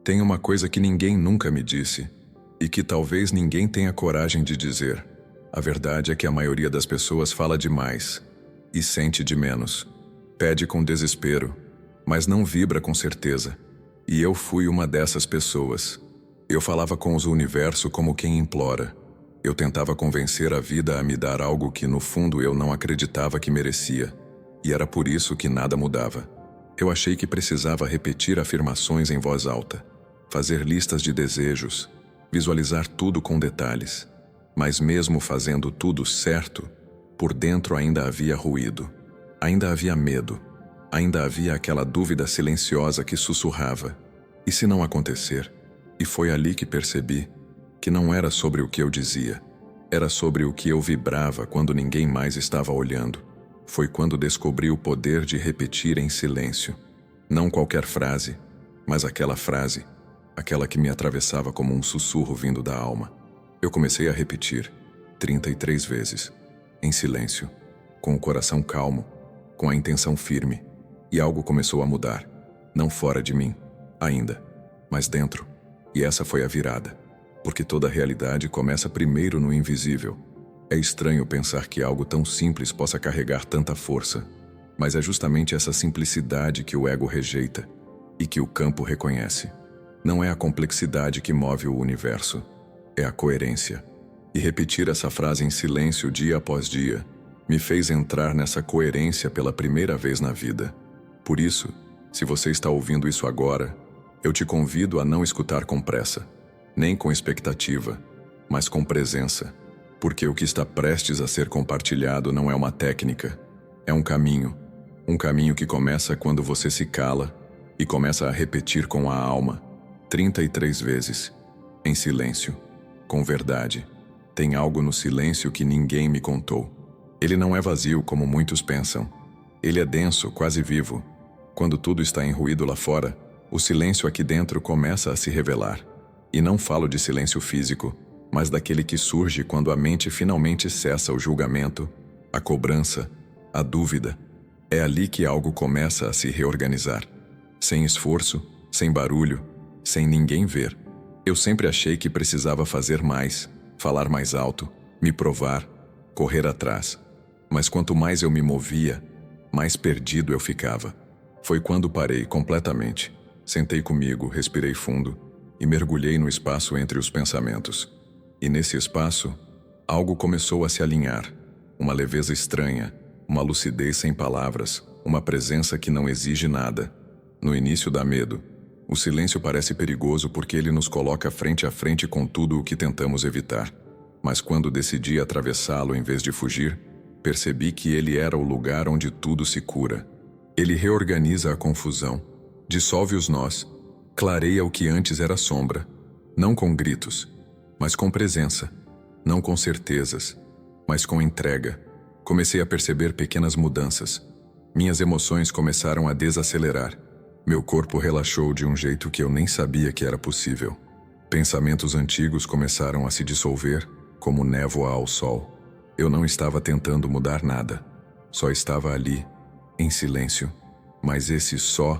Tem uma coisa que ninguém nunca me disse, e que talvez ninguém tenha coragem de dizer. A verdade é que a maioria das pessoas fala demais e sente de menos. Pede com desespero, mas não vibra com certeza. E eu fui uma dessas pessoas. Eu falava com o universo como quem implora. Eu tentava convencer a vida a me dar algo que no fundo eu não acreditava que merecia. E era por isso que nada mudava. Eu achei que precisava repetir afirmações em voz alta, fazer listas de desejos, visualizar tudo com detalhes. Mas mesmo fazendo tudo certo, por dentro ainda havia ruído. Ainda havia medo. Ainda havia aquela dúvida silenciosa que sussurrava. E se não acontecer? E foi ali que percebi que não era sobre o que eu dizia. Era sobre o que eu vibrava quando ninguém mais estava olhando. Foi quando descobri o poder de repetir em silêncio. Não qualquer frase, mas aquela frase, aquela que me atravessava como um sussurro vindo da alma. Eu comecei a repetir 33 vezes, em silêncio, com o coração calmo, com a intenção firme, e algo começou a mudar, não fora de mim, ainda, mas dentro. E essa foi a virada, porque toda a realidade começa primeiro no invisível. É estranho pensar que algo tão simples possa carregar tanta força, mas é justamente essa simplicidade que o ego rejeita e que o campo reconhece. Não é a complexidade que move o universo, é a coerência. E repetir essa frase em silêncio dia após dia me fez entrar nessa coerência pela primeira vez na vida. Por isso, se você está ouvindo isso agora, eu te convido a não escutar com pressa, nem com expectativa, mas com presença. Porque o que está prestes a ser compartilhado não é uma técnica, é um caminho que começa quando você se cala e começa a repetir com a alma, 33 vezes, em silêncio, com verdade. Tem algo no silêncio que ninguém me contou. Ele não é vazio como muitos pensam. Ele é denso, quase vivo. Quando tudo está em ruído lá fora, o silêncio aqui dentro começa a se revelar. E não falo de silêncio físico, mas daquele que surge quando a mente finalmente cessa o julgamento, a cobrança, a dúvida. É ali que algo começa a se reorganizar. Sem esforço, sem barulho, sem ninguém ver. Eu sempre achei que precisava fazer mais, falar mais alto, me provar, correr atrás. Mas quanto mais eu me movia, mais perdido eu ficava. Foi quando parei completamente, sentei comigo, respirei fundo e mergulhei no espaço entre os pensamentos. E nesse espaço, algo começou a se alinhar. Uma leveza estranha, uma lucidez sem palavras, uma presença que não exige nada. No início dá medo. O silêncio parece perigoso porque ele nos coloca frente a frente com tudo o que tentamos evitar. Mas quando decidi atravessá-lo em vez de fugir, percebi que ele era o lugar onde tudo se cura. Ele reorganiza a confusão, dissolve os nós, clareia o que antes era sombra, não com gritos, mas com presença, não com certezas, mas com entrega. Comecei a perceber pequenas mudanças. Minhas emoções começaram a desacelerar. Meu corpo relaxou de um jeito que eu nem sabia que era possível. Pensamentos antigos começaram a se dissolver, como névoa ao sol. Eu não estava tentando mudar nada. Só estava ali, em silêncio. Mas esse só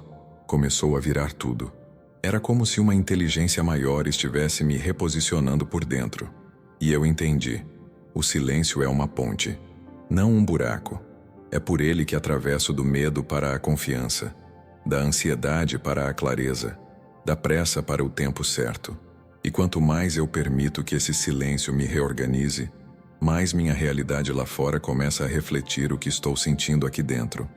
começou a virar tudo. Era como se uma inteligência maior estivesse me reposicionando por dentro. E eu entendi. O silêncio é uma ponte, não um buraco. É por ele que atravesso do medo para a confiança, da ansiedade para a clareza, da pressa para o tempo certo. E quanto mais eu permito que esse silêncio me reorganize, mais minha realidade lá fora começa a refletir o que estou sentindo aqui dentro.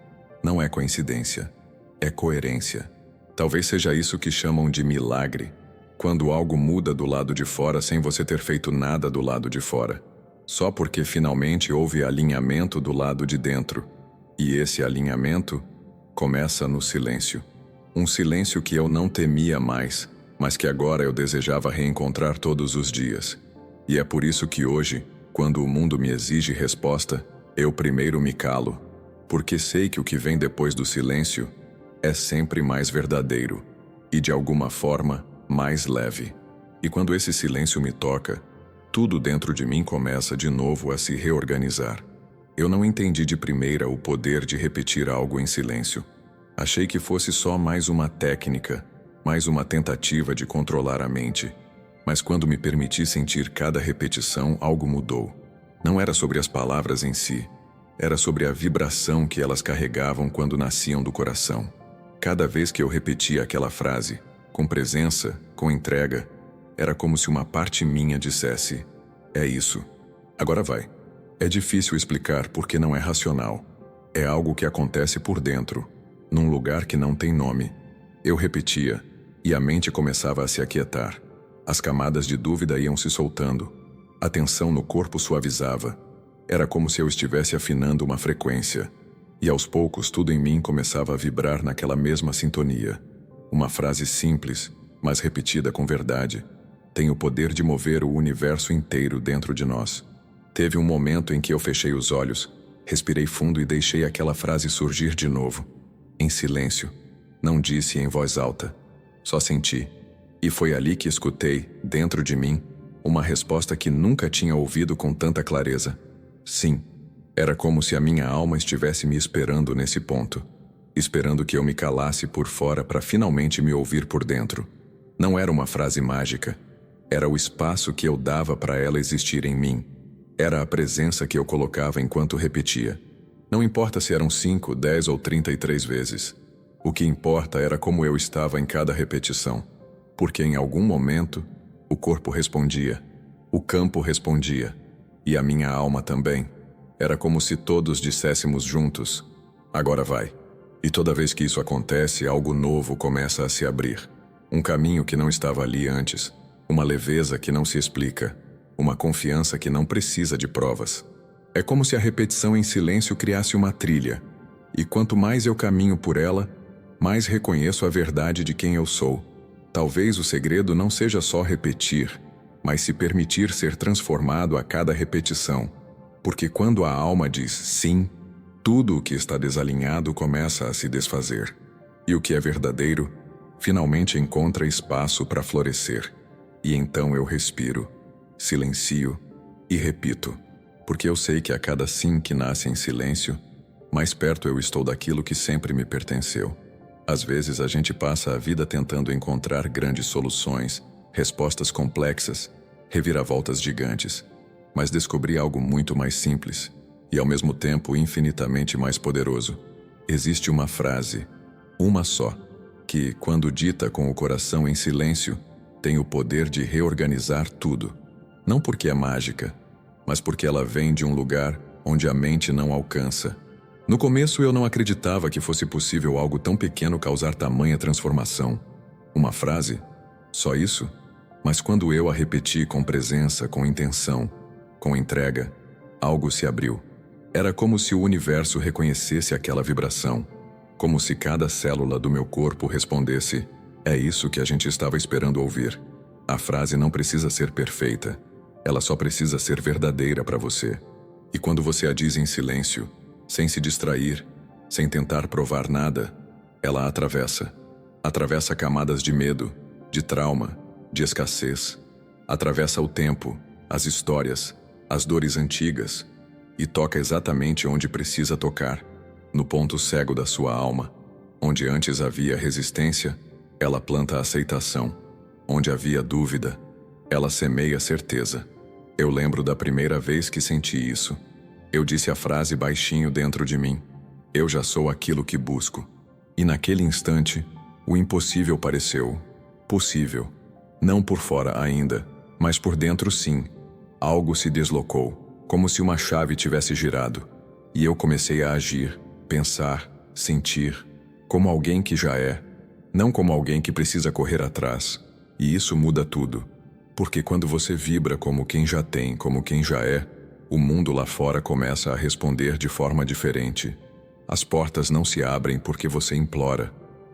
Não é coincidência, é coerência. Talvez seja isso que chamam de milagre, quando algo muda do lado de fora sem você ter feito nada do lado de fora, só porque finalmente houve alinhamento do lado de dentro. E esse alinhamento começa no silêncio. Um silêncio que eu não temia mais, mas que agora eu desejava reencontrar todos os dias. E é por isso que hoje, quando o mundo me exige resposta, eu primeiro me calo, porque sei que o que vem depois do silêncio é sempre mais verdadeiro e, de alguma forma, mais leve. E quando esse silêncio me toca, tudo dentro de mim começa de novo a se reorganizar. Eu não entendi de primeira o poder de repetir algo em silêncio. Achei que fosse só mais uma técnica, mais uma tentativa de controlar a mente. Mas quando me permiti sentir cada repetição, algo mudou. Não era sobre as palavras em si, era sobre a vibração que elas carregavam quando nasciam do coração. Cada vez que eu repetia aquela frase, com presença, com entrega, era como se uma parte minha dissesse: é isso. Agora vai. É difícil explicar porque não é racional. É algo que acontece por dentro, num lugar que não tem nome. Eu repetia, e a mente começava a se aquietar. As camadas de dúvida iam se soltando. A tensão no corpo suavizava. Era como se eu estivesse afinando uma frequência. E aos poucos tudo em mim começava a vibrar naquela mesma sintonia. Uma frase simples, mas repetida com verdade, tem o poder de mover o universo inteiro dentro de nós. Teve um momento em que eu fechei os olhos, respirei fundo e deixei aquela frase surgir de novo. Em silêncio. Não disse em voz alta. Só senti. E foi ali que escutei, dentro de mim, uma resposta que nunca tinha ouvido com tanta clareza. Sim. Era como se a minha alma estivesse me esperando nesse ponto. Esperando que eu me calasse por fora para finalmente me ouvir por dentro. Não era uma frase mágica. Era o espaço que eu dava para ela existir em mim. Era a presença que eu colocava enquanto repetia. Não importa se eram 5, 10 ou 33 vezes. O que importa era como eu estava em cada repetição. Porque em algum momento, o corpo respondia, o campo respondia, e a minha alma também. Era como se todos disséssemos juntos: agora vai. E toda vez que isso acontece, algo novo começa a se abrir. Um caminho que não estava ali antes. Uma leveza que não se explica. Uma confiança que não precisa de provas. É como se a repetição em silêncio criasse uma trilha. E quanto mais eu caminho por ela, mais reconheço a verdade de quem eu sou. Talvez o segredo não seja só repetir, mas se permitir ser transformado a cada repetição. Porque quando a alma diz sim, tudo o que está desalinhado começa a se desfazer. E o que é verdadeiro, finalmente encontra espaço para florescer. E então eu respiro, silencio e repito. Porque eu sei que a cada sim que nasce em silêncio, mais perto eu estou daquilo que sempre me pertenceu. Às vezes a gente passa a vida tentando encontrar grandes soluções, respostas complexas, reviravoltas gigantes. Mas descobri algo muito mais simples e ao mesmo tempo infinitamente mais poderoso. Existe uma frase, uma só, que, quando dita com o coração em silêncio, tem o poder de reorganizar tudo. Não porque é mágica, mas porque ela vem de um lugar onde a mente não alcança. No começo eu não acreditava que fosse possível algo tão pequeno causar tamanha transformação. Uma frase? Só isso? Mas quando eu a repeti com presença, com intenção, com entrega, algo se abriu. Era como se o universo reconhecesse aquela vibração. Como se cada célula do meu corpo respondesse: é isso que a gente estava esperando ouvir. A frase não precisa ser perfeita. Ela só precisa ser verdadeira para você. E quando você a diz em silêncio, sem se distrair, sem tentar provar nada, ela atravessa. Atravessa camadas de medo, de trauma, de escassez. Atravessa o tempo, as histórias, as dores antigas, e toca exatamente onde precisa tocar, no ponto cego da sua alma. Onde antes havia resistência, ela planta a aceitação. Onde havia dúvida, ela semeia certeza. Eu lembro da primeira vez que senti isso. Eu disse a frase baixinho dentro de mim: eu já sou aquilo que busco. E naquele instante, o impossível pareceu possível. Não por fora ainda, mas por dentro sim. Algo se deslocou, como se uma chave tivesse girado. E eu comecei a agir, pensar, sentir, como alguém que já é, não como alguém que precisa correr atrás. E isso muda tudo. Porque quando você vibra como quem já tem, como quem já é, o mundo lá fora começa a responder de forma diferente. As portas não se abrem porque você implora.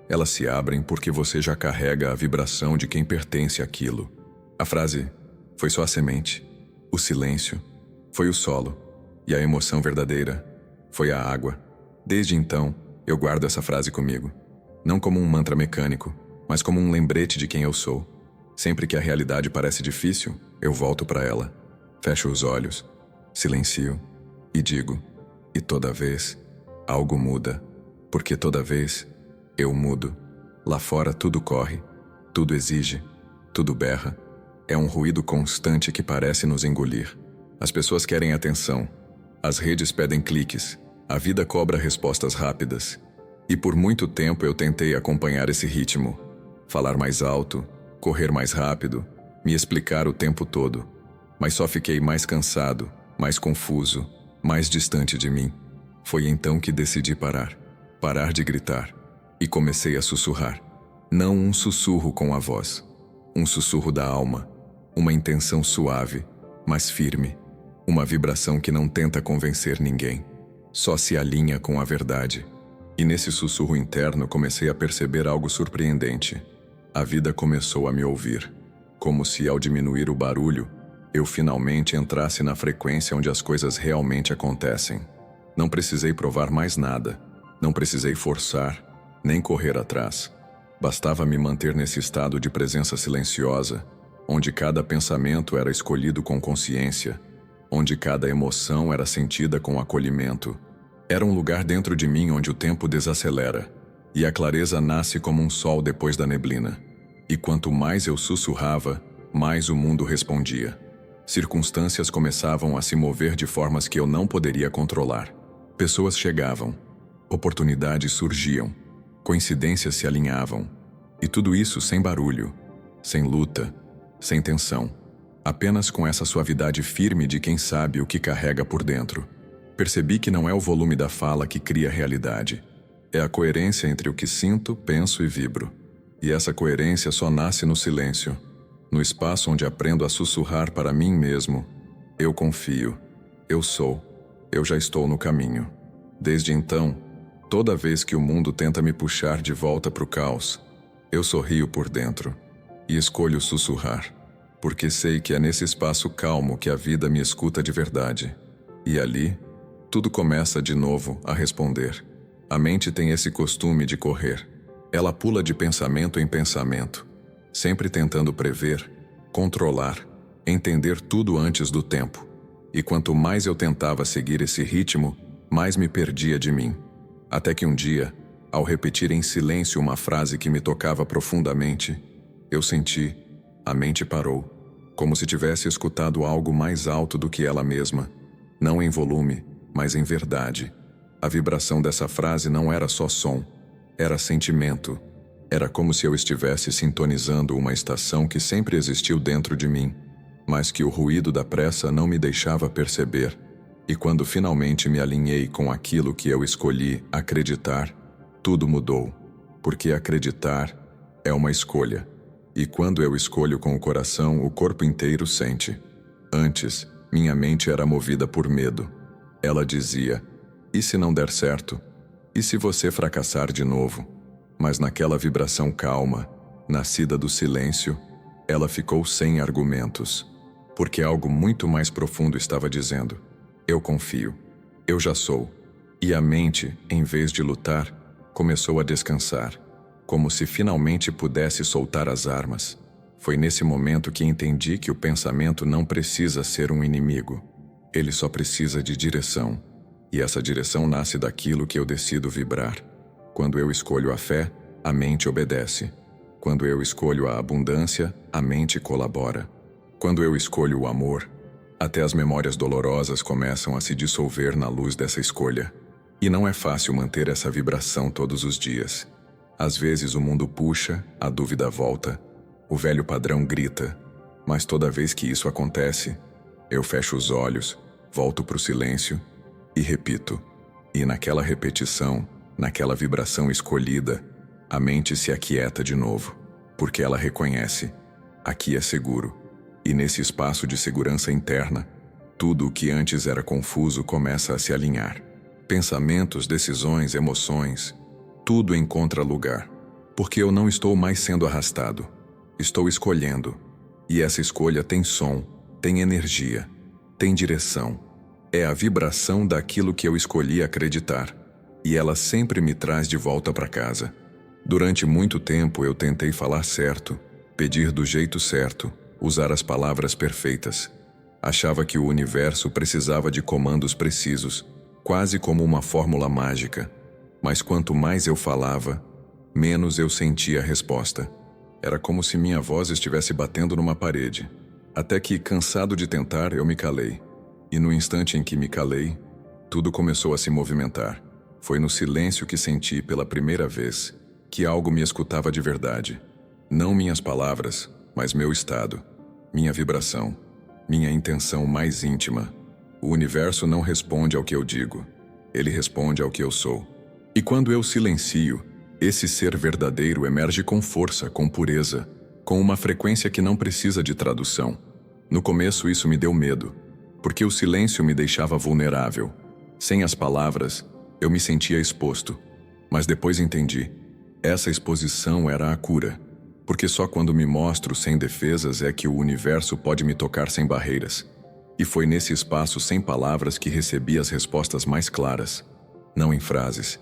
Elas se abrem porque você já carrega a vibração de quem pertence àquilo. A frase foi só a semente. O silêncio foi o solo. E a emoção verdadeira foi a água. Desde então, eu guardo essa frase comigo. Não como um mantra mecânico, mas como um lembrete de quem eu sou. Sempre que a realidade parece difícil, eu volto para ela. Fecho os olhos, silencio e digo: e toda vez, algo muda. Porque toda vez, eu mudo. Lá fora tudo corre, Tudo exige, tudo berra. É um ruído constante que parece nos engolir. As pessoas querem atenção. As redes pedem cliques. A vida cobra respostas rápidas. E por muito tempo eu tentei acompanhar esse ritmo. Falar mais alto, correr mais rápido, me explicar o tempo todo. Mas só fiquei mais cansado, mais confuso, mais distante de mim. Foi então que decidi parar. Parar de gritar. E comecei a sussurrar. Não um sussurro com a voz. Um sussurro da alma. Uma intenção suave, mas firme. Uma vibração que não tenta convencer ninguém. Só se alinha com a verdade. E nesse sussurro interno comecei a perceber algo surpreendente. A vida começou a me ouvir. Como se ao diminuir o barulho, eu finalmente entrasse na frequência onde as coisas realmente acontecem. Não precisei provar mais nada. Não precisei forçar, nem correr atrás. Bastava me manter nesse estado de presença silenciosa, onde cada pensamento era escolhido com consciência, onde cada emoção era sentida com acolhimento. Era um lugar dentro de mim onde o tempo desacelera, e a clareza nasce como um sol depois da neblina. E quanto mais eu sussurrava, mais o mundo respondia. Circunstâncias começavam a se mover de formas que eu não poderia controlar. Pessoas chegavam, oportunidades surgiam, coincidências se alinhavam. E tudo isso sem barulho, sem luta, sem tensão. Apenas com essa suavidade firme de quem sabe o que carrega por dentro. Percebi que não é o volume da fala que cria realidade. É a coerência entre o que sinto, penso e vibro. E essa coerência só nasce no silêncio. No espaço onde aprendo a sussurrar para mim mesmo. Eu confio. Eu sou. Eu já estou no caminho. Desde então, toda vez que o mundo tenta me puxar de volta para o caos, eu sorrio por dentro. E escolho sussurrar. Porque sei que é nesse espaço calmo que a vida me escuta de verdade. E ali, tudo começa de novo a responder. A mente tem esse costume de correr. Ela pula de pensamento em pensamento, sempre tentando prever, controlar, entender tudo antes do tempo. E quanto mais eu tentava seguir esse ritmo, mais me perdia de mim. Até que um dia, ao repetir em silêncio uma frase que me tocava profundamente, eu senti, a mente parou, como se tivesse escutado algo mais alto do que ela mesma, não em volume, mas em verdade. A vibração dessa frase não era só som, era sentimento. Era como se eu estivesse sintonizando uma estação que sempre existiu dentro de mim, mas que o ruído da pressa não me deixava perceber. E quando finalmente me alinhei com aquilo que eu escolhi acreditar, tudo mudou. Porque acreditar é uma escolha. E quando eu escolho com o coração, o corpo inteiro sente. Antes, minha mente era movida por medo. Ela dizia: e se não der certo? E se você fracassar de novo? Mas naquela vibração calma, nascida do silêncio, ela ficou sem argumentos. Porque algo muito mais profundo estava dizendo: eu confio. Eu já sou. E a mente, em vez de lutar, começou a descansar, como se finalmente pudesse soltar as armas. Foi nesse momento que entendi que o pensamento não precisa ser um inimigo. Ele só precisa de direção. E essa direção nasce daquilo que eu decido vibrar. Quando eu escolho a fé, a mente obedece. Quando eu escolho a abundância, a mente colabora. Quando eu escolho o amor, até as memórias dolorosas começam a se dissolver na luz dessa escolha. E não é fácil manter essa vibração todos os dias. Às vezes o mundo puxa, a dúvida volta, o velho padrão grita, mas toda vez que isso acontece, eu fecho os olhos, volto para o silêncio e repito. E naquela repetição, naquela vibração escolhida, a mente se aquieta de novo, porque ela reconhece: aqui é seguro. E nesse espaço de segurança interna, tudo o que antes era confuso começa a se alinhar. Pensamentos, decisões, emoções, tudo encontra lugar. Porque eu não estou mais sendo arrastado. Estou escolhendo. E essa escolha tem som, tem energia, tem direção. É a vibração daquilo que eu escolhi acreditar. E ela sempre me traz de volta para casa. Durante muito tempo eu tentei falar certo, pedir do jeito certo, usar as palavras perfeitas. Achava que o universo precisava de comandos precisos, quase como uma fórmula mágica. Mas quanto mais eu falava, menos eu sentia a resposta. Era como se minha voz estivesse batendo numa parede. Até que, cansado de tentar, eu me calei. E no instante em que me calei, tudo começou a se movimentar. Foi no silêncio que senti pela primeira vez que algo me escutava de verdade. Não minhas palavras, mas meu estado, minha vibração, minha intenção mais íntima. O universo não responde ao que eu digo, ele responde ao que eu sou. E quando eu silencio, esse ser verdadeiro emerge com força, com pureza, com uma frequência que não precisa de tradução. No começo isso me deu medo, porque o silêncio me deixava vulnerável. Sem as palavras, eu me sentia exposto. Mas depois entendi. Essa exposição era a cura. Porque só quando me mostro sem defesas é que o universo pode me tocar sem barreiras. E foi nesse espaço sem palavras que recebi as respostas mais claras. Não em frases,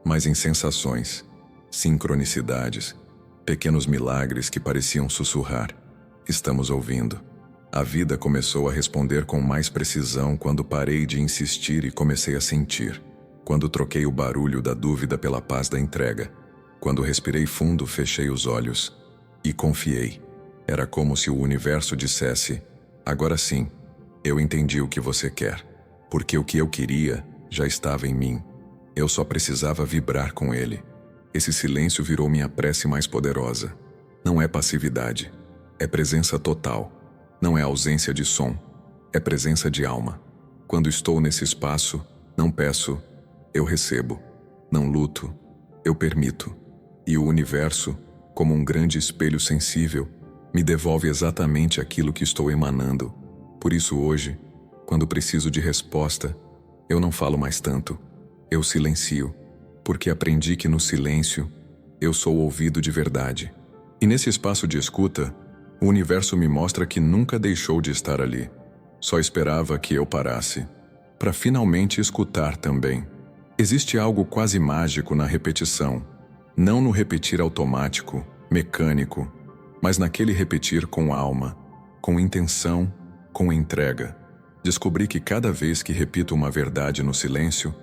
mas em sensações, sincronicidades, pequenos milagres que pareciam sussurrar. Estamos ouvindo. A vida começou a responder com mais precisão quando parei de insistir e comecei a sentir. Quando troquei o barulho da dúvida pela paz da entrega. Quando respirei fundo, fechei os olhos e confiei. Era como se o universo dissesse: agora sim, eu entendi o que você quer, porque o que eu queria já estava em mim. Eu só precisava vibrar com ele. Esse silêncio virou minha prece mais poderosa. Não é passividade, é presença total. Não é ausência de som, é presença de alma. Quando estou nesse espaço, não peço, eu recebo. Não luto, eu permito. E o universo, como um grande espelho sensível, me devolve exatamente aquilo que estou emanando. Por isso hoje, quando preciso de resposta, eu não falo mais tanto. Eu silencio, porque aprendi que no silêncio, eu sou ouvido de verdade. E nesse espaço de escuta, o universo me mostra que nunca deixou de estar ali. Só esperava que eu parasse, para finalmente escutar também. Existe algo quase mágico na repetição. Não no repetir automático, mecânico, mas naquele repetir com alma, com intenção, com entrega. Descobri que cada vez que repito uma verdade no silêncio,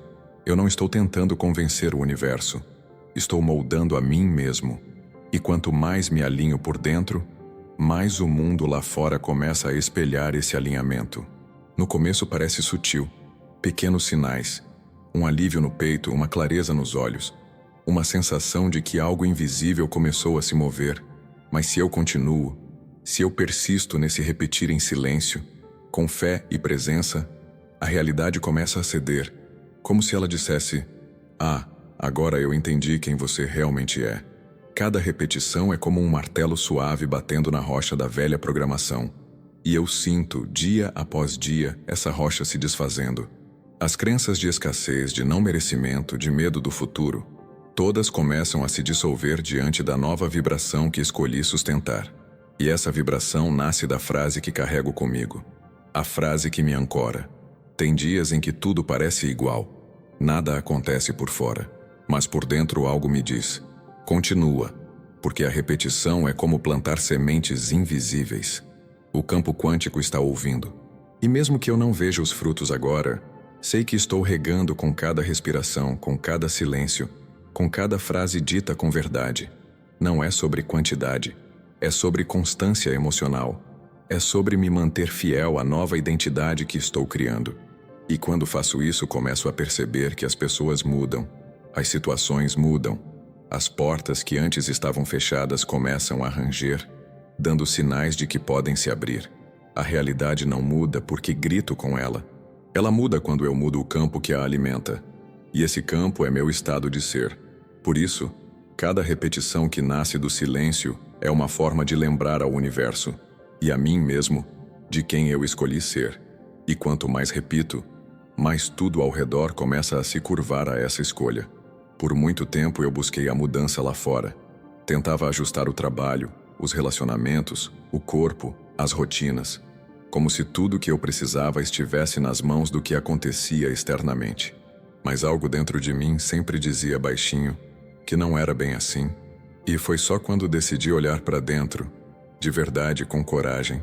eu não estou tentando convencer o universo. Estou moldando a mim mesmo. E quanto mais me alinho por dentro, mais o mundo lá fora começa a espelhar esse alinhamento. No começo parece sutil, pequenos sinais, um alívio no peito, uma clareza nos olhos, uma sensação de que algo invisível começou a se mover. Mas se eu continuo, se eu persisto nesse repetir em silêncio, com fé e presença, a realidade começa a ceder, como se ela dissesse: ah, agora eu entendi quem você realmente é. Cada repetição é como um martelo suave batendo na rocha da velha programação. E eu sinto, dia após dia, essa rocha se desfazendo. As crenças de escassez, de não merecimento, de medo do futuro, todas começam a se dissolver diante da nova vibração que escolhi sustentar. E essa vibração nasce da frase que carrego comigo. A frase que me ancora. Tem dias em que tudo parece igual. Nada acontece por fora. Mas por dentro algo me diz: continua, porque a repetição é como plantar sementes invisíveis. O campo quântico está ouvindo. E mesmo que eu não veja os frutos agora, sei que estou regando com cada respiração, com cada silêncio, com cada frase dita com verdade. Não é sobre quantidade, é sobre constância emocional. É sobre me manter fiel à nova identidade que estou criando. E quando faço isso, começo a perceber que as pessoas mudam, as situações mudam, as portas que antes estavam fechadas começam a ranger, dando sinais de que podem se abrir. A realidade não muda porque grito com ela. Ela muda quando eu mudo o campo que a alimenta. E esse campo é meu estado de ser. Por isso, cada repetição que nasce do silêncio é uma forma de lembrar ao universo, e a mim mesmo, de quem eu escolhi ser. E quanto mais repito, mais tudo ao redor começa a se curvar a essa escolha. Por muito tempo eu busquei a mudança lá fora. Tentava ajustar o trabalho, os relacionamentos, o corpo, as rotinas, como se tudo que eu precisava estivesse nas mãos do que acontecia externamente. Mas algo dentro de mim sempre dizia baixinho que não era bem assim. E foi só quando decidi olhar para dentro, de verdade, com coragem,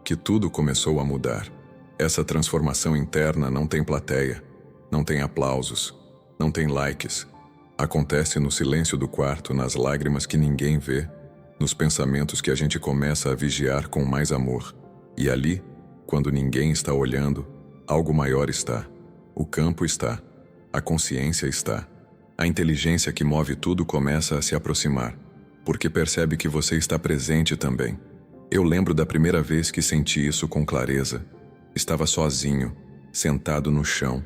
que tudo começou a mudar. Essa transformação interna não tem plateia, não tem aplausos, não tem likes. Acontece no silêncio do quarto, nas lágrimas que ninguém vê, nos pensamentos que a gente começa a vigiar com mais amor. E ali, quando ninguém está olhando, algo maior está. O campo está. A consciência está. A inteligência que move tudo começa a se aproximar, porque percebe que você está presente também. Eu lembro da primeira vez que senti isso com clareza. Estava sozinho, sentado no chão,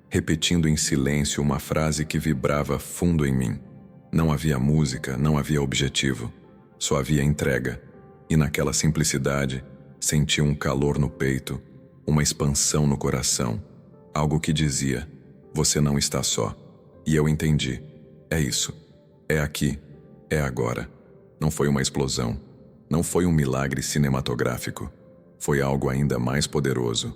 repetindo em silêncio uma frase que vibrava fundo em mim. Não havia música, não havia objetivo. Só havia entrega. E naquela simplicidade, senti um calor no peito, uma expansão no coração. Algo que dizia, você não está só. E eu entendi. É isso. É aqui. É agora. Não foi uma explosão. Não foi um milagre cinematográfico. Foi algo ainda mais poderoso.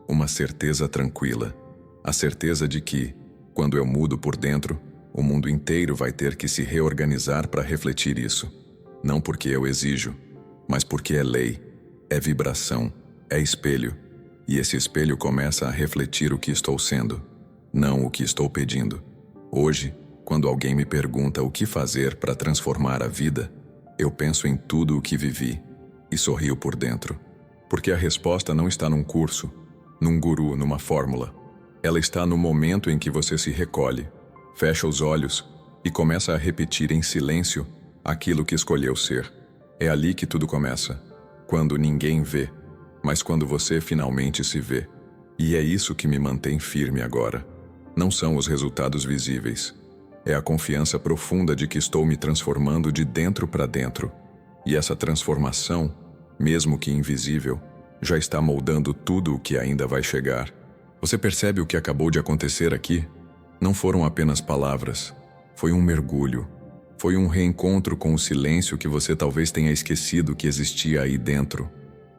Uma certeza tranquila. A certeza de que, quando eu mudo por dentro, o mundo inteiro vai ter que se reorganizar para refletir isso. Não porque eu exijo, mas porque é lei, é vibração, é espelho. E esse espelho começa a refletir o que estou sendo, não o que estou pedindo. Hoje, quando alguém me pergunta o que fazer para transformar a vida, eu penso em tudo o que vivi e sorrio por dentro. Porque a resposta não está num curso, num guru, numa fórmula. Ela está no momento em que você se recolhe, fecha os olhos e começa a repetir em silêncio aquilo que escolheu ser. É ali que tudo começa, quando ninguém vê, mas quando você finalmente se vê. E é isso que me mantém firme agora. Não são os resultados visíveis. É a confiança profunda de que estou me transformando de dentro para dentro. E essa transformação, mesmo que invisível, já está moldando tudo o que ainda vai chegar. Você percebe o que acabou de acontecer aqui? Não foram apenas palavras. Foi um mergulho. Foi um reencontro com o silêncio que você talvez tenha esquecido que existia aí dentro.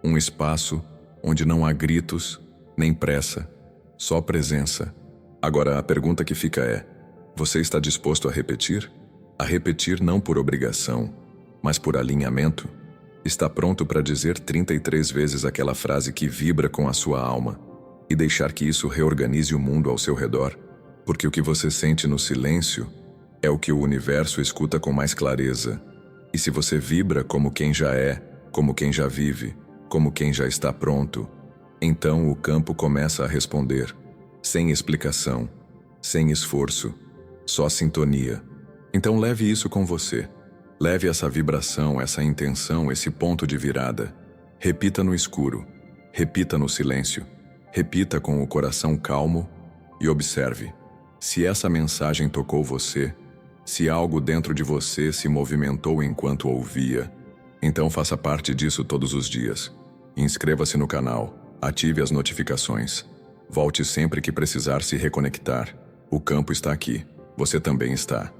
Um espaço onde não há gritos, nem pressa, só presença. Agora a pergunta que fica é: você está disposto a repetir? A repetir não por obrigação, mas por alinhamento? Está pronto para dizer 33 vezes aquela frase que vibra com a sua alma e deixar que isso reorganize o mundo ao seu redor? Porque o que você sente no silêncio é o que o universo escuta com mais clareza. E se você vibra como quem já é, como quem já vive, como quem já está pronto, então o campo começa a responder, sem explicação, sem esforço, só sintonia. Então leve isso com você. Leve essa vibração, essa intenção, esse ponto de virada. Repita no escuro, repita no silêncio, repita com o coração calmo e observe. Se essa mensagem tocou você, se algo dentro de você se movimentou enquanto ouvia, então faça parte disso todos os dias. Inscreva-se no canal, ative as notificações. Volte sempre que precisar se reconectar. O campo está aqui, você também está.